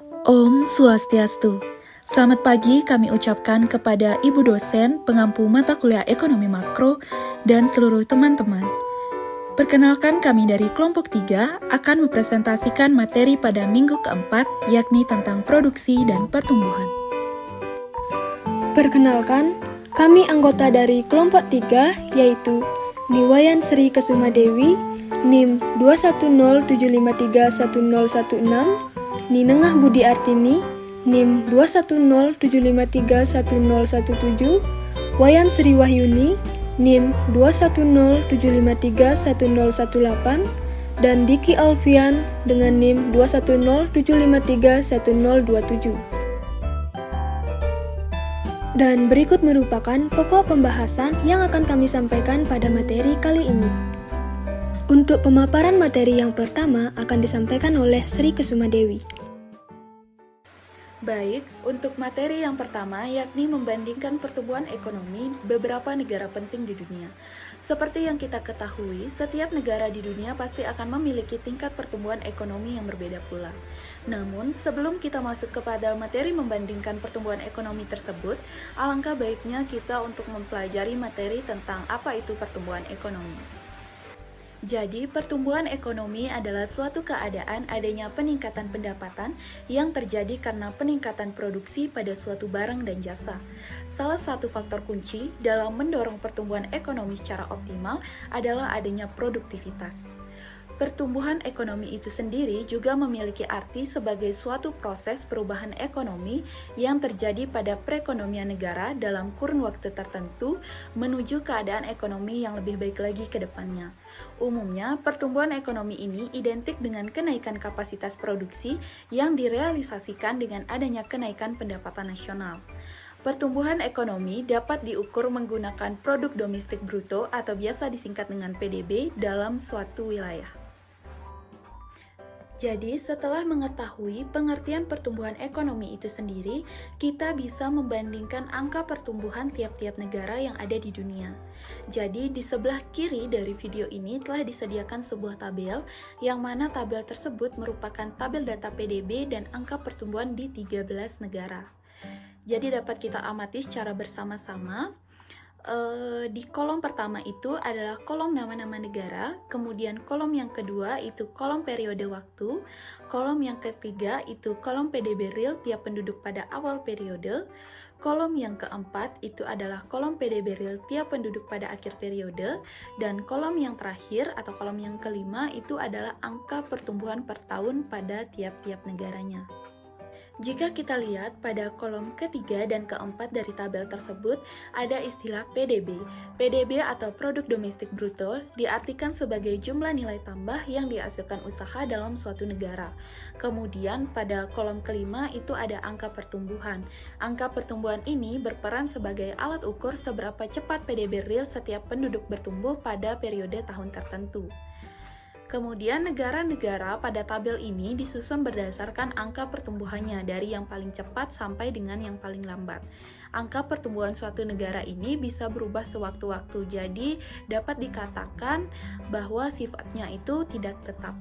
Om Swastiastu. Selamat pagi kami ucapkan kepada Ibu dosen, pengampu mata kuliah ekonomi makro, dan seluruh teman-teman. Perkenalkan kami dari kelompok 3 akan mempresentasikan materi pada minggu keempat, yakni tentang produksi dan pertumbuhan. Perkenalkan, kami anggota dari kelompok 3 yaitu Niwayan Sri Kesuma Dewi, NIM 21075310116, Ninengah Budi Artini, NIM 21075310117, Wayan Sri Wahyuni, NIM 21075310118, dan Diki Alfian dengan NIM 21075310127. Dan berikut merupakan pokok pembahasan yang akan kami sampaikan pada materi kali ini. Untuk pemaparan materi yang pertama akan disampaikan oleh Sri Kesuma Dewi. Baik, untuk materi yang pertama yakni membandingkan pertumbuhan ekonomi beberapa negara penting di dunia. Seperti yang kita ketahui, setiap negara di dunia pasti akan memiliki tingkat pertumbuhan ekonomi yang berbeda pula. Namun, sebelum kita masuk kepada materi membandingkan pertumbuhan ekonomi tersebut, alangkah baiknya kita untuk mempelajari materi tentang apa itu pertumbuhan ekonomi. Jadi, pertumbuhan ekonomi adalah suatu keadaan adanya peningkatan pendapatan yang terjadi karena peningkatan produksi pada suatu barang dan jasa. Salah satu faktor kunci dalam mendorong pertumbuhan ekonomi secara optimal adalah adanya produktivitas. Pertumbuhan ekonomi itu sendiri juga memiliki arti sebagai suatu proses perubahan ekonomi yang terjadi pada perekonomian negara dalam kurun waktu tertentu menuju keadaan ekonomi yang lebih baik lagi ke depannya. Umumnya, pertumbuhan ekonomi ini identik dengan kenaikan kapasitas produksi yang direalisasikan dengan adanya kenaikan pendapatan nasional. Pertumbuhan ekonomi dapat diukur menggunakan produk domestik bruto atau biasa disingkat dengan PDB dalam suatu wilayah. Jadi, setelah mengetahui pengertian pertumbuhan ekonomi itu sendiri, kita bisa membandingkan angka pertumbuhan tiap-tiap negara yang ada di dunia. Jadi, di sebelah kiri dari video ini telah disediakan sebuah tabel, yang mana tabel tersebut merupakan tabel data PDB dan angka pertumbuhan di 13 negara. Jadi, dapat kita amati secara bersama-sama. Di kolom pertama itu adalah kolom nama-nama negara, kemudian kolom yang kedua itu kolom periode waktu, kolom yang ketiga itu kolom PDB real tiap penduduk pada awal periode, kolom yang keempat itu adalah kolom PDB real tiap penduduk pada akhir periode, dan kolom yang terakhir atau kolom yang kelima itu adalah angka pertumbuhan per tahun pada tiap-tiap negaranya. Jika kita lihat pada kolom ketiga dan keempat dari tabel tersebut, ada istilah PDB. PDB atau Produk Domestik Bruto diartikan sebagai jumlah nilai tambah yang dihasilkan usaha dalam suatu negara. Kemudian pada kolom kelima itu ada angka pertumbuhan. Angka pertumbuhan ini berperan sebagai alat ukur seberapa cepat PDB real setiap penduduk bertumbuh pada periode tahun tertentu. Kemudian negara-negara pada tabel ini disusun berdasarkan angka pertumbuhannya dari yang paling cepat sampai dengan yang paling lambat. Angka pertumbuhan suatu negara ini bisa berubah sewaktu-waktu, jadi dapat dikatakan bahwa sifatnya itu tidak tetap.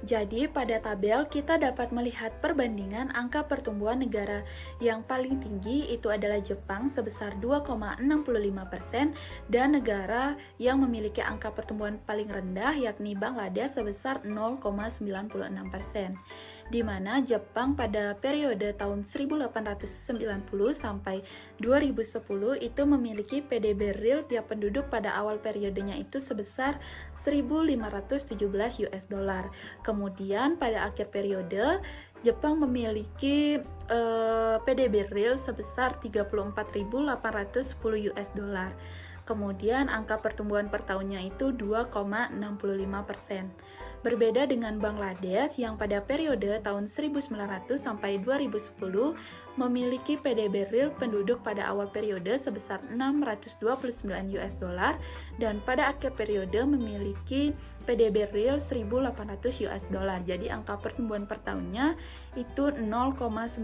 Jadi, pada tabel kita dapat melihat perbandingan angka pertumbuhan negara yang paling tinggi itu adalah Jepang sebesar 2,65% dan negara yang memiliki angka pertumbuhan paling rendah yakni Bangladesh sebesar 0,96%. Di mana Jepang pada periode tahun 1890 sampai 2010 itu memiliki PDB real tiap penduduk pada awal periodenya itu sebesar 1.517 US dollar. Kemudian pada akhir periode Jepang memiliki PDB real sebesar 34.810 US dollar. Kemudian angka pertumbuhan per tahunnya itu 2,65%. Berbeda dengan Bangladesh yang pada periode tahun 1900 sampai 2010 memiliki PDB real penduduk pada awal periode sebesar 629 US dollar dan pada akhir periode memiliki PDB real 1.800 US dollar. Jadi angka pertumbuhan per tahunnya itu 0,96%.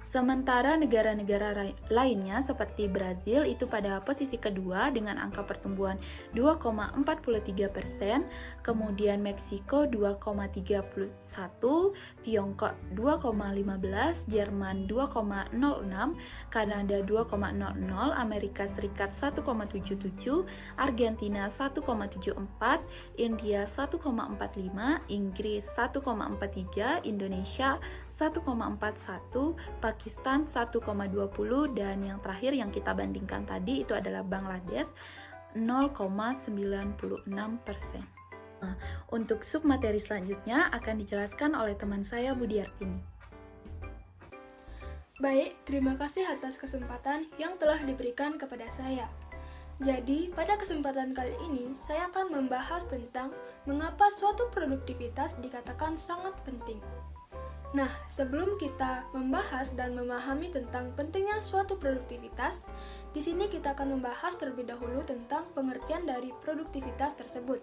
Sementara negara-negara lainnya seperti Brazil itu pada posisi kedua dengan angka pertumbuhan 2,43%, kemudian Meksiko 2,31%, Tiongkok 2,15%, Jerman 2,06%, Kanada 2,00%, Amerika Serikat 1,77%, Argentina 1,74%, India 1,45%, Inggris 1,43%, Indonesia 1,41%, Pakistan 1,20%, dan yang terakhir yang kita bandingkan tadi itu adalah Bangladesh 0,96%. Nah, untuk submateri selanjutnya akan dijelaskan oleh teman saya Budiartini. Baik, terima kasih atas kesempatan yang telah diberikan kepada saya. Jadi, pada kesempatan kali ini, saya akan membahas tentang mengapa suatu produktivitas dikatakan sangat penting. Nah, sebelum kita membahas dan memahami tentang pentingnya suatu produktivitas, di sini kita akan membahas terlebih dahulu tentang pengertian dari produktivitas tersebut.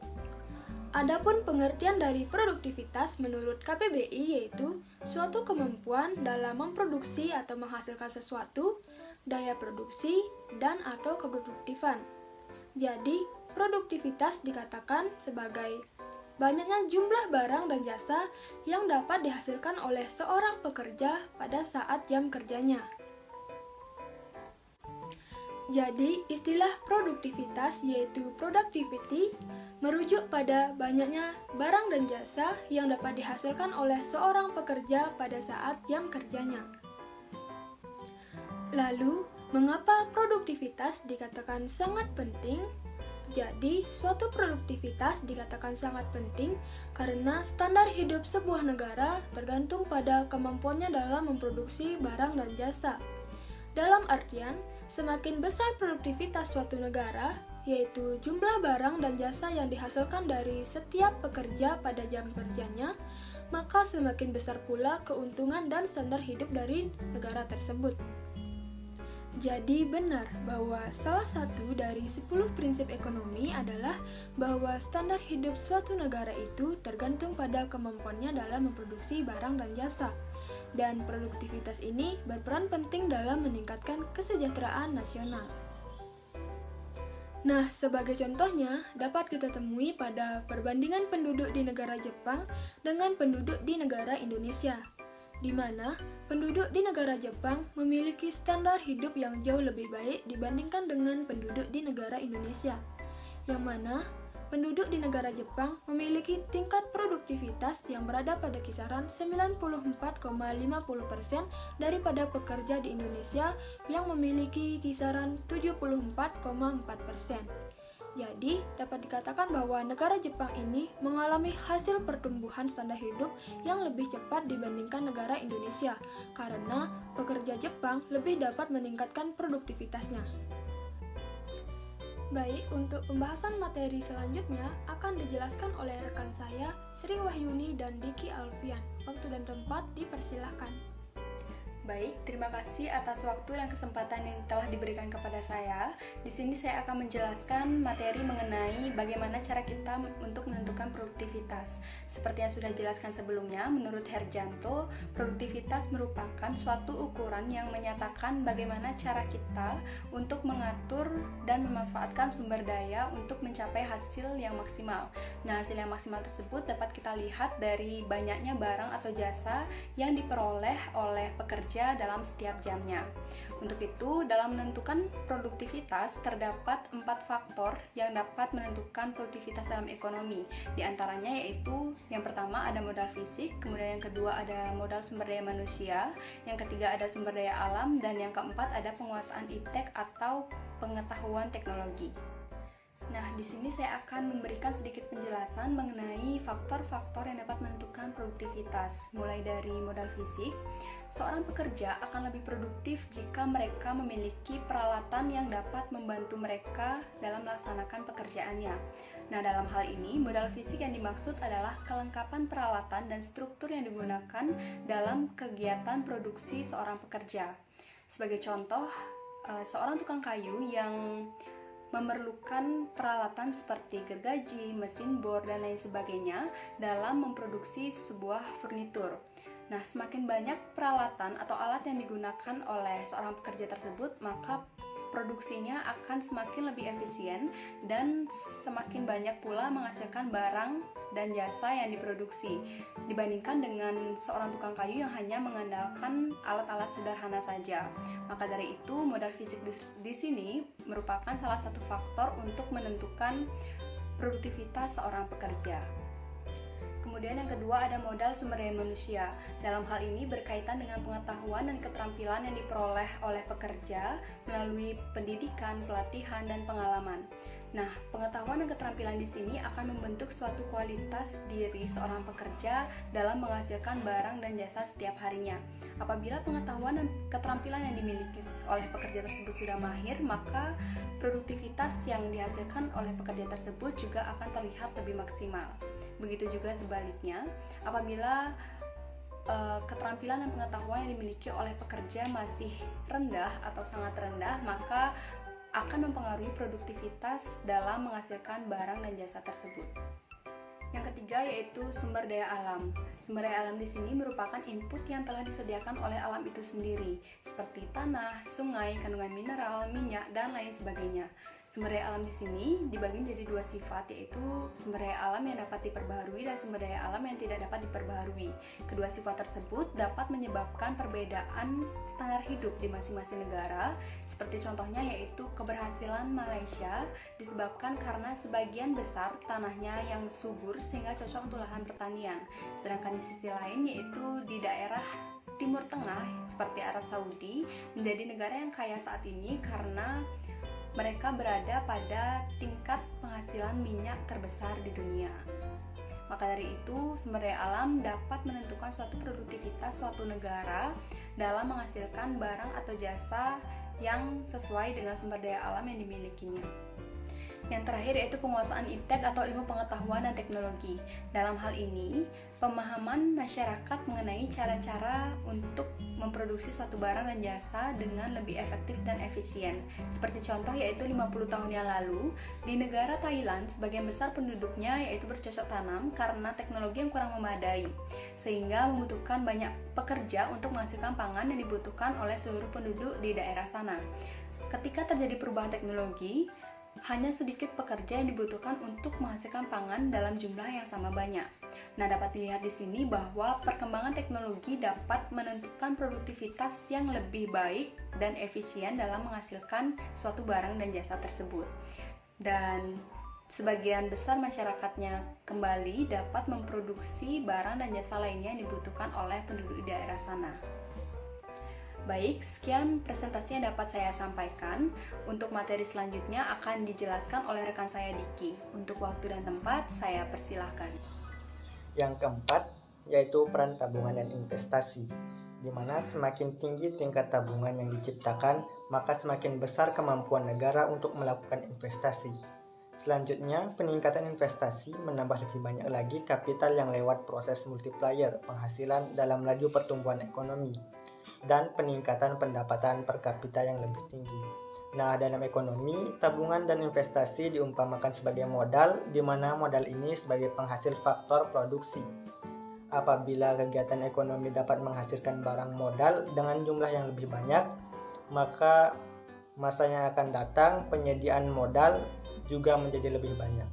Adapun pengertian dari produktivitas menurut KPBI yaitu suatu kemampuan dalam memproduksi atau menghasilkan sesuatu, daya produksi, dan atau keproduktifan. Jadi, produktivitas dikatakan sebagai banyaknya jumlah barang dan jasa yang dapat dihasilkan oleh seorang pekerja pada saat jam kerjanya. Jadi, istilah produktivitas yaitu productivity merujuk pada banyaknya barang dan jasa yang dapat dihasilkan oleh seorang pekerja pada saat jam kerjanya. Lalu, mengapa produktivitas dikatakan sangat penting? Jadi, suatu produktivitas dikatakan sangat penting karena standar hidup sebuah negara tergantung pada kemampuannya dalam memproduksi barang dan jasa. Dalam artian, semakin besar produktivitas suatu negara, yaitu jumlah barang dan jasa yang dihasilkan dari setiap pekerja pada jam kerjanya, maka semakin besar pula keuntungan dan standar hidup dari negara tersebut. Jadi benar bahwa salah satu dari 10 prinsip ekonomi adalah bahwa standar hidup suatu negara itu tergantung pada kemampuannya dalam memproduksi barang dan jasa. Dan produktivitas ini berperan penting dalam meningkatkan kesejahteraan nasional. Nah, sebagai contohnya dapat kita temui pada perbandingan penduduk di negara Jepang dengan penduduk di negara Indonesia, di mana penduduk di negara Jepang memiliki standar hidup yang jauh lebih baik dibandingkan dengan penduduk di negara Indonesia, yang mana penduduk di negara Jepang memiliki tingkat produktivitas yang berada pada kisaran 94,50% daripada pekerja di Indonesia yang memiliki kisaran 74,4%. Jadi, dapat dikatakan bahwa negara Jepang ini mengalami hasil pertumbuhan standar hidup yang lebih cepat dibandingkan negara Indonesia, karena pekerja Jepang lebih dapat meningkatkan produktivitasnya. Baik, untuk pembahasan materi selanjutnya akan dijelaskan oleh rekan saya, Sri Wahyuni dan Diki Alfian. Waktu dan tempat dipersilahkan. Baik, terima kasih atas waktu dan kesempatan yang telah diberikan kepada saya. Di sini saya akan menjelaskan materi mengenai bagaimana cara kita untuk menentukan produktivitas. Seperti yang sudah dijelaskan sebelumnya, menurut Herjanto, produktivitas merupakan suatu ukuran yang menyatakan bagaimana cara kita untuk mengatur dan memanfaatkan sumber daya untuk mencapai hasil yang maksimal. Nah, hasil yang maksimal tersebut dapat kita lihat dari banyaknya barang atau jasa yang diperoleh oleh pekerja dalam setiap jamnya. Untuk itu, dalam menentukan produktivitas terdapat 4 faktor yang dapat menentukan produktivitas dalam ekonomi. Di antaranya yaitu yang pertama ada modal fisik, kemudian yang kedua ada modal sumber daya manusia, yang ketiga ada sumber daya alam, dan yang keempat ada penguasaan iptek atau pengetahuan teknologi. Nah, di sini saya akan memberikan sedikit penjelasan mengenai faktor-faktor yang dapat menentukan produktivitas. Mulai dari modal fisik, seorang pekerja akan lebih produktif jika mereka memiliki peralatan yang dapat membantu mereka dalam melaksanakan pekerjaannya. Nah, dalam hal ini, modal fisik yang dimaksud adalah kelengkapan peralatan dan struktur yang digunakan dalam kegiatan produksi seorang pekerja. Sebagai contoh, seorang tukang kayu yang memerlukan peralatan seperti gergaji, mesin bor, dan lain sebagainya dalam memproduksi sebuah furnitur. Nah, semakin banyak peralatan atau alat yang digunakan oleh seorang pekerja tersebut, maka produksinya akan semakin lebih efisien dan semakin banyak pula menghasilkan barang dan jasa yang diproduksi dibandingkan dengan seorang tukang kayu yang hanya mengandalkan alat-alat sederhana saja. Maka dari itu, modal fisik di sini merupakan salah satu faktor untuk menentukan produktivitas seorang pekerja. Kemudian yang kedua ada modal sumber daya manusia. Dalam hal ini berkaitan dengan pengetahuan dan keterampilan yang diperoleh oleh pekerja melalui pendidikan, pelatihan, dan pengalaman. Nah, pengetahuan dan keterampilan di sini akan membentuk suatu kualitas diri seorang pekerja dalam menghasilkan barang dan jasa setiap harinya. Apabila pengetahuan dan keterampilan yang dimiliki oleh pekerja tersebut sudah mahir, maka produktivitas yang dihasilkan oleh pekerja tersebut juga akan terlihat lebih maksimal. Begitu juga sebaliknya, apabila keterampilan dan pengetahuan yang dimiliki oleh pekerja masih rendah atau sangat rendah, maka akan mempengaruhi produktivitas dalam menghasilkan barang dan jasa tersebut. Yang ketiga yaitu sumber daya alam. Sumber daya alam di sini merupakan input yang telah disediakan oleh alam itu sendiri, seperti tanah, sungai, kandungan mineral, minyak, dan lain sebagainya. Sumber daya alam di sini dibagi menjadi dua sifat, yaitu sumber daya alam yang dapat diperbaharui dan sumber daya alam yang tidak dapat diperbaharui. Kedua sifat tersebut dapat menyebabkan perbedaan standar hidup di masing-masing negara, seperti contohnya yaitu keberhasilan Malaysia disebabkan karena sebagian besar tanahnya yang subur sehingga cocok untuk lahan pertanian. Sedangkan di sisi lain yaitu di daerah Timur Tengah seperti Arab Saudi menjadi negara yang kaya saat ini karena mereka berada pada tingkat penghasilan minyak terbesar di dunia. Maka dari itu, sumber daya alam dapat menentukan suatu produktivitas suatu negara dalam menghasilkan barang atau jasa yang sesuai dengan sumber daya alam yang dimilikinya. Yang terakhir yaitu penguasaan iptek atau ilmu pengetahuan dan teknologi. Dalam hal ini, pemahaman masyarakat mengenai cara-cara untuk memproduksi suatu barang dan jasa dengan lebih efektif dan efisien. Seperti contoh yaitu 50 tahun yang lalu, di negara Thailand, sebagian besar penduduknya yaitu bercocok tanam karena teknologi yang kurang memadai, sehingga membutuhkan banyak pekerja untuk menghasilkan pangan yang dibutuhkan oleh seluruh penduduk di daerah sana. Ketika terjadi perubahan teknologi, hanya sedikit pekerja yang dibutuhkan untuk menghasilkan pangan dalam jumlah yang sama banyak. Nah, dapat dilihat di sini bahwa perkembangan teknologi dapat menentukan produktivitas yang lebih baik dan efisien dalam menghasilkan suatu barang dan jasa tersebut. Dan sebagian besar masyarakatnya kembali dapat memproduksi barang dan jasa lainnya yang dibutuhkan oleh penduduk di daerah sana. Baik, sekian presentasi yang dapat saya sampaikan. Untuk materi selanjutnya akan dijelaskan oleh rekan saya Diki. Untuk waktu dan tempat, saya persilahkan. Yang keempat, yaitu peran tabungan dan investasi, di mana semakin tinggi tingkat tabungan yang diciptakan, maka semakin besar kemampuan negara untuk melakukan investasi. Selanjutnya, peningkatan investasi menambah lebih banyak lagi kapital yang lewat proses multiplier penghasilan dalam laju pertumbuhan ekonomi, dan peningkatan pendapatan per kapita yang lebih tinggi. Nah, dalam ekonomi, tabungan dan investasi diumpamakan sebagai modal, di mana modal ini sebagai penghasil faktor produksi. Apabila kegiatan ekonomi dapat menghasilkan barang modal dengan jumlah yang lebih banyak, maka masa yang akan datang penyediaan modal juga menjadi lebih banyak.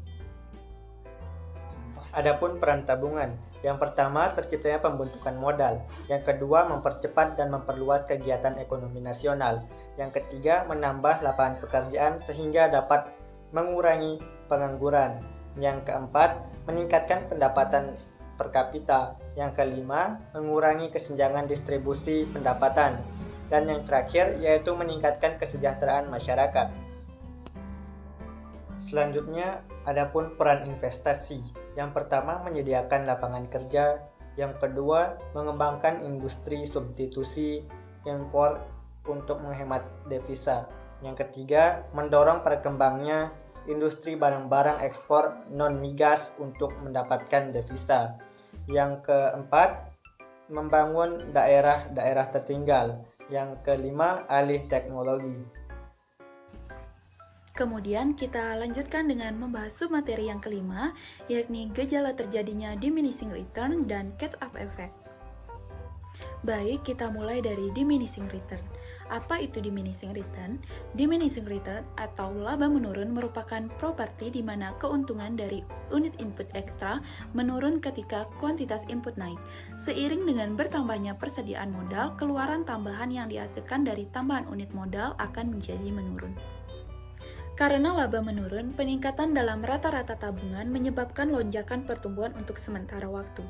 Adapun peran tabungan, yang pertama terciptanya pembentukan modal, yang kedua mempercepat dan memperluas kegiatan ekonomi nasional, yang ketiga menambah lapangan pekerjaan sehingga dapat mengurangi pengangguran, yang keempat meningkatkan pendapatan per kapita, yang kelima mengurangi kesenjangan distribusi pendapatan, dan yang terakhir yaitu meningkatkan kesejahteraan masyarakat. Selanjutnya, adapun peran investasi. Yang pertama, menyediakan lapangan kerja. Yang kedua, mengembangkan industri substitusi impor untuk menghemat devisa. Yang ketiga, mendorong perkembangnya industri barang-barang ekspor non-migas untuk mendapatkan devisa. Yang keempat, membangun daerah-daerah tertinggal. Yang kelima, alih teknologi. Kemudian kita lanjutkan dengan membahas submateri yang kelima, yakni gejala terjadinya diminishing return dan catch-up effect. Baik, kita mulai dari diminishing return. Apa itu diminishing return? Diminishing return atau laba menurun merupakan properti di mana keuntungan dari unit input ekstra menurun ketika kuantitas input naik. Seiring dengan bertambahnya persediaan modal, keluaran tambahan yang dihasilkan dari tambahan unit modal akan menjadi menurun. Karena laba menurun, peningkatan dalam rata-rata tabungan menyebabkan lonjakan pertumbuhan untuk sementara waktu.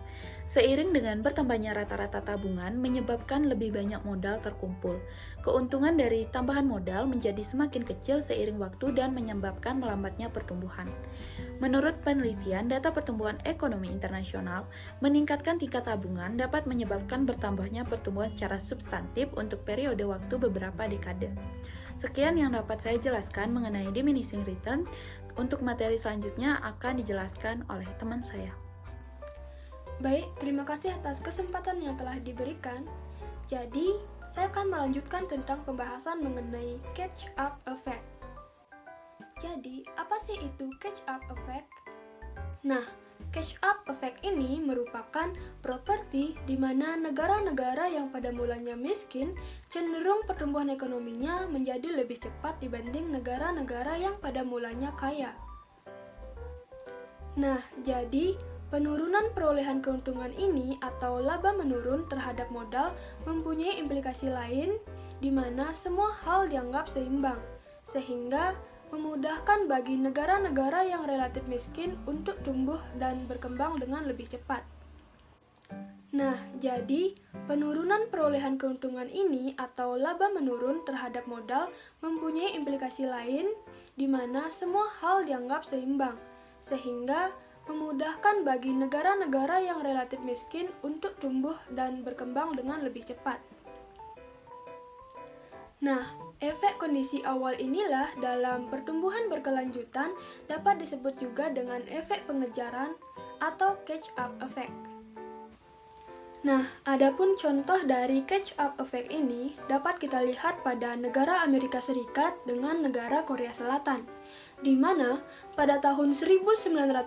Seiring dengan bertambahnya rata-rata tabungan menyebabkan lebih banyak modal terkumpul. Keuntungan dari tambahan modal menjadi semakin kecil seiring waktu dan menyebabkan melambatnya pertumbuhan. Menurut penelitian, data pertumbuhan ekonomi internasional, meningkatkan tingkat tabungan dapat menyebabkan bertambahnya pertumbuhan secara substantif untuk periode waktu beberapa dekade. Sekian yang dapat saya jelaskan mengenai diminishing return. Untuk materi selanjutnya akan dijelaskan oleh teman saya. Baik, terima kasih atas kesempatan yang telah diberikan. Jadi, saya akan melanjutkan tentang pembahasan mengenai catch-up effect. Jadi, apa sih itu catch-up effect? Nah, catch-up effect ini merupakan properti di mana negara-negara yang pada mulanya miskin cenderung pertumbuhan ekonominya menjadi lebih cepat dibanding negara-negara yang pada mulanya kaya. Nah, jadi penurunan perolehan keuntungan ini atau laba menurun terhadap modal mempunyai implikasi lain di mana semua hal dianggap seimbang, sehingga memudahkan bagi negara-negara yang relatif miskin untuk tumbuh dan berkembang dengan lebih cepat. Nah, jadi penurunan perolehan keuntungan ini atau laba menurun terhadap modal mempunyai implikasi lain di mana semua hal dianggap seimbang, sehingga memudahkan bagi negara-negara yang relatif miskin untuk tumbuh dan berkembang dengan lebih cepat. Nah, efek kondisi awal inilah dalam pertumbuhan berkelanjutan dapat disebut juga dengan efek pengejaran atau catch-up effect. Nah, adapun contoh dari catch-up effect ini dapat kita lihat pada negara Amerika Serikat dengan negara Korea Selatan, di mana pada tahun 1960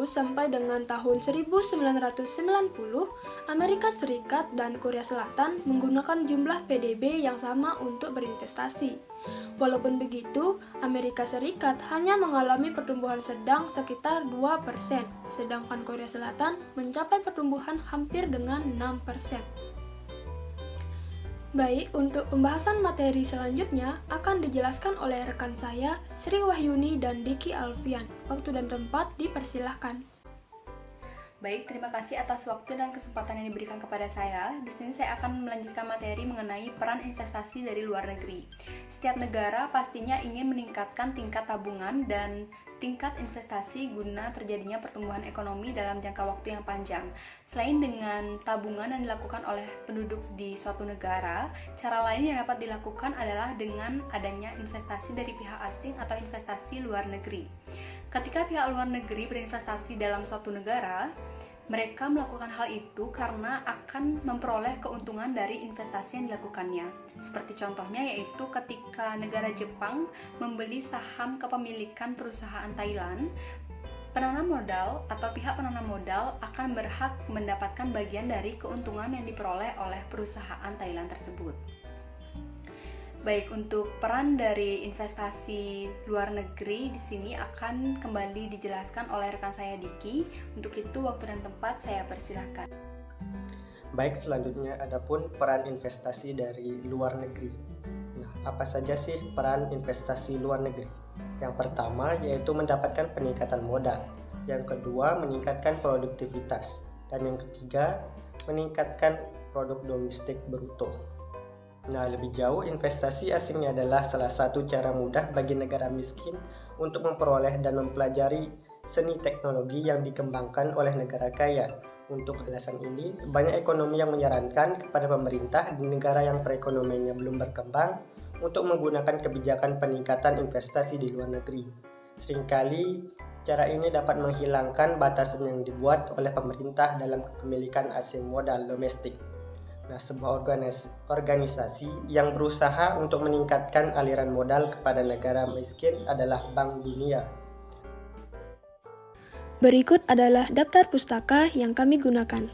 sampai dengan tahun 1990, Amerika Serikat dan Korea Selatan menggunakan jumlah PDB yang sama untuk berinvestasi. Walaupun begitu, Amerika Serikat hanya mengalami pertumbuhan sedang sekitar 2%, sedangkan Korea Selatan mencapai pertumbuhan hampir dengan 6%. Baik, untuk pembahasan materi selanjutnya akan dijelaskan oleh rekan saya, Sri Wahyuni dan Diki Alfian. Waktu dan tempat dipersilahkan. Baik, terima kasih atas waktu dan kesempatan yang diberikan kepada saya. Di sini saya akan melanjutkan materi mengenai peran investasi dari luar negeri. Setiap negara pastinya ingin meningkatkan tingkat tabungan dan tingkat investasi guna terjadinya pertumbuhan ekonomi dalam jangka waktu yang panjang. Selain dengan tabungan yang dilakukan oleh penduduk di suatu negara, cara lain yang dapat dilakukan adalah dengan adanya investasi dari pihak asing atau investasi luar negeri. Ketika pihak luar negeri berinvestasi dalam suatu negara, mereka melakukan hal itu karena akan memperoleh keuntungan dari investasi yang dilakukannya. Seperti contohnya yaitu ketika negara Jepang membeli saham kepemilikan perusahaan Thailand, penanam modal atau pihak penanam modal akan berhak mendapatkan bagian dari keuntungan yang diperoleh oleh perusahaan Thailand tersebut. Baik, untuk peran dari investasi luar negeri di sini akan kembali dijelaskan oleh rekan saya Diki. Untuk itu waktu dan tempat saya persilahkan. Baik, selanjutnya adapun peran investasi dari luar negeri. Nah, apa saja sih peran investasi luar negeri? Yang pertama yaitu mendapatkan peningkatan modal. Yang kedua meningkatkan produktivitas. Dan yang ketiga meningkatkan produk domestik bruto. Nah, lebih jauh, investasi asing adalah salah satu cara mudah bagi negara miskin untuk memperoleh dan mempelajari seni teknologi yang dikembangkan oleh negara kaya. Untuk alasan ini, banyak ekonomi yang menyarankan kepada pemerintah di negara yang perekonomiannya belum berkembang untuk menggunakan kebijakan peningkatan investasi di luar negeri. Seringkali, cara ini dapat menghilangkan batasan yang dibuat oleh pemerintah dalam kepemilikan asing modal domestik. Nah, sebuah organisasi yang berusaha untuk meningkatkan aliran modal kepada negara miskin adalah Bank Dunia. Berikut adalah daftar pustaka yang kami gunakan.